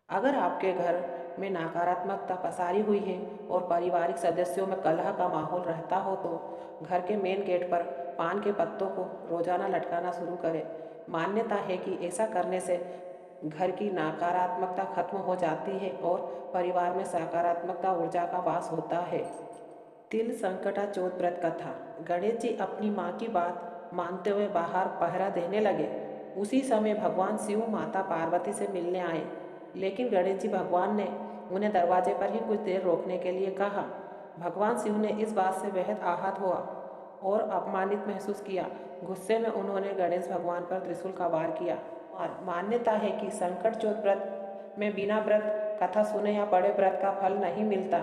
अगर आपके घर में नकारात्मकता पसारी हुई है और पारिवारिक सदस्यों में कलह का माहौल रहता हो तो घर के मेन गेट पर पान के पत्तों को रोजाना लटकाना शुरू करें। मान्यता है कि ऐसा करने से घर की नकारात्मकता खत्म हो जाती है और परिवार में सकारात्मकता ऊर्जा का वास होता है। तिल संकटा चौथ व्रत कथा। गणेश जी अपनी माँ की बात मानते हुए बाहर पहरा देने लगे। उसी समय भगवान शिव माता पार्वती से मिलने आए, लेकिन गणेश जी भगवान ने उन्हें दरवाजे पर ही कुछ देर रोकने के लिए कहा। भगवान शिव ने इस बात से बेहद आहत हुआ और अपमानित महसूस किया। गुस्से में उन्होंने गणेश भगवान पर त्रिशूल का वार किया। और मान्यता है कि संकट चौथ व्रत में बिना व्रत कथा सुने या पढ़े व्रत का फल नहीं मिलता।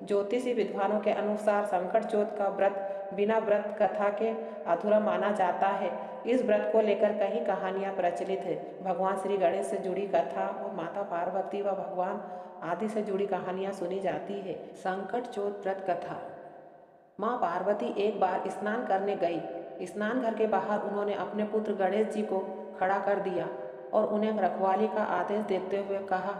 ज्योतिषी विद्वानों के अनुसार संकट चौथ का व्रत बिना व्रत कथा के अधूरा माना जाता है। इस व्रत को लेकर कई कहानियां प्रचलित है। भगवान श्री गणेश से जुड़ी कथा और माता पार्वती व भगवान आदि से जुड़ी कहानियां सुनी जाती है। संकट चौथ व्रत कथा। माँ पार्वती एक बार स्नान करने गई। स्नान घर के बाहर उन्होंने अपने पुत्र गणेश जी को खड़ा कर दिया और उन्हें रखवाली का आदेश देते हुए कहा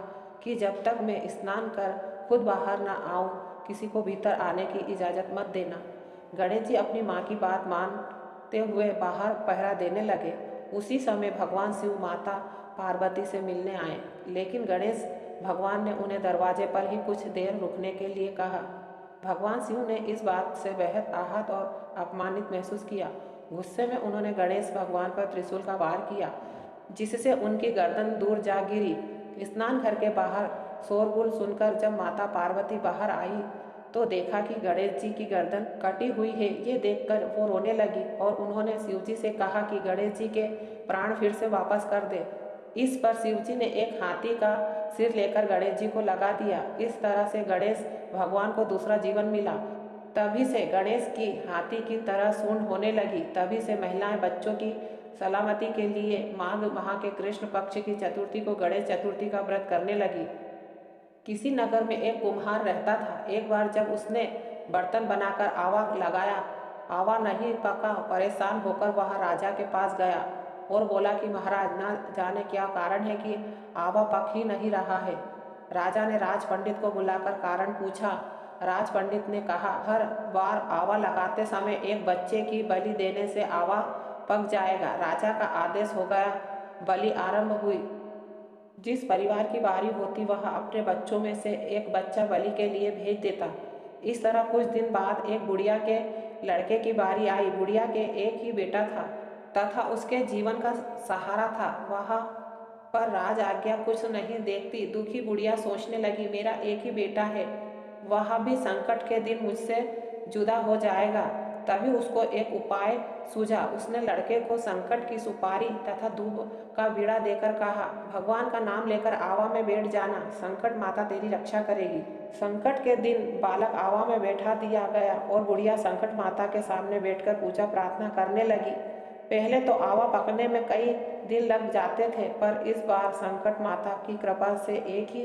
कि जब तक मैं स्नान कर खुद बाहर न आऊं, किसी को भीतर आने की इजाज़त मत देना। गणेश जी अपनी माँ की बात मानते हुए बाहर पहरा देने लगे। उसी समय भगवान शिव माता पार्वती से मिलने आए, लेकिन गणेश भगवान ने उन्हें दरवाजे पर ही कुछ देर रुकने के लिए कहा। भगवान शिव ने इस बात से बेहद आहत और अपमानित महसूस किया। गुस्से में उन्होंने गणेश भगवान पर त्रिशूल का वार किया, जिससे उनकी गर्दन दूर जा गिरी। स्नान घर के बाहर शोरगुल सुनकर जब माता पार्वती बाहर आई तो देखा कि गणेश जी की गर्दन कटी हुई है। ये देखकर वो रोने लगी और उन्होंने शिव जी से कहा कि गणेश जी के प्राण फिर से वापस कर दे। इस पर शिव जी ने एक हाथी का सिर लेकर गणेश जी को लगा दिया। इस तरह से गणेश भगवान को दूसरा जीवन मिला। तभी से गणेश की हाथी की तरह सूंड होने लगी। तभी से महिलाएं बच्चों की सलामती के लिए माघ माह के कृष्ण पक्ष की चतुर्थी को गणेश चतुर्थी का व्रत करने लगी। किसी नगर में एक कुम्हार रहता था। एक बार जब उसने बर्तन बनाकर आवा लगाया, आवा नहीं पका। परेशान होकर वह राजा के पास गया और बोला कि महाराज, ना जाने क्या कारण है कि आवा पक ही नहीं रहा है। राजा ने राज पंडित को बुलाकर कारण पूछा। राज पंडित ने कहा, हर बार आवा लगाते समय एक बच्चे की बलि देने से आवा पक जाएगा। राजा का आदेश हो गया। बलि आरंभ हुई। जिस परिवार की बारी होती वह अपने बच्चों में से एक बच्चा बलि के लिए भेज देता। इस तरह कुछ दिन बाद एक बुढ़िया के लड़के की बारी आई। बुढ़िया के एक ही बेटा था तथा उसके जीवन का सहारा था। वह पर राज आज्ञा कुछ नहीं देखती। दुखी बुढ़िया सोचने लगी, मेरा एक ही बेटा है, वह भी संकट के दिन मुझसे जुदा हो जाएगा। तभी उसको एक उपाय सूझा। उसने लड़के को संकट की सुपारी तथा दूब का बीड़ा देकर कहा, भगवान का नाम लेकर आवा में बैठ जाना, संकट माता तेरी रक्षा करेगी। संकट के दिन बालक आवा में बैठा दिया गया और बुढ़िया संकट माता के सामने बैठकर पूजा प्रार्थना करने लगी। पहले तो आवा पकने में कई दिन लग जाते थे, पर इस बार संकट माता की कृपा से एक ही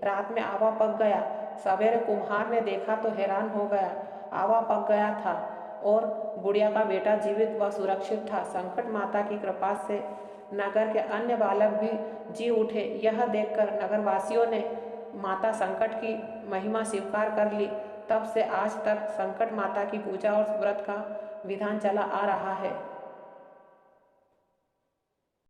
रात में आवा पक गया। सवेरे कुम्हार ने देखा तो हैरान हो गया। आवा पक गया था और बुढ़िया का बेटा जीवित व सुरक्षित था। संकट माता की कृपा से नगर के अन्य बालक भी जी उठे। यह देखकर नगरवासियों ने माता संकट की महिमा स्वीकार कर ली। तब से आज तक संकट माता की पूजा और व्रत का विधान चला आ रहा है।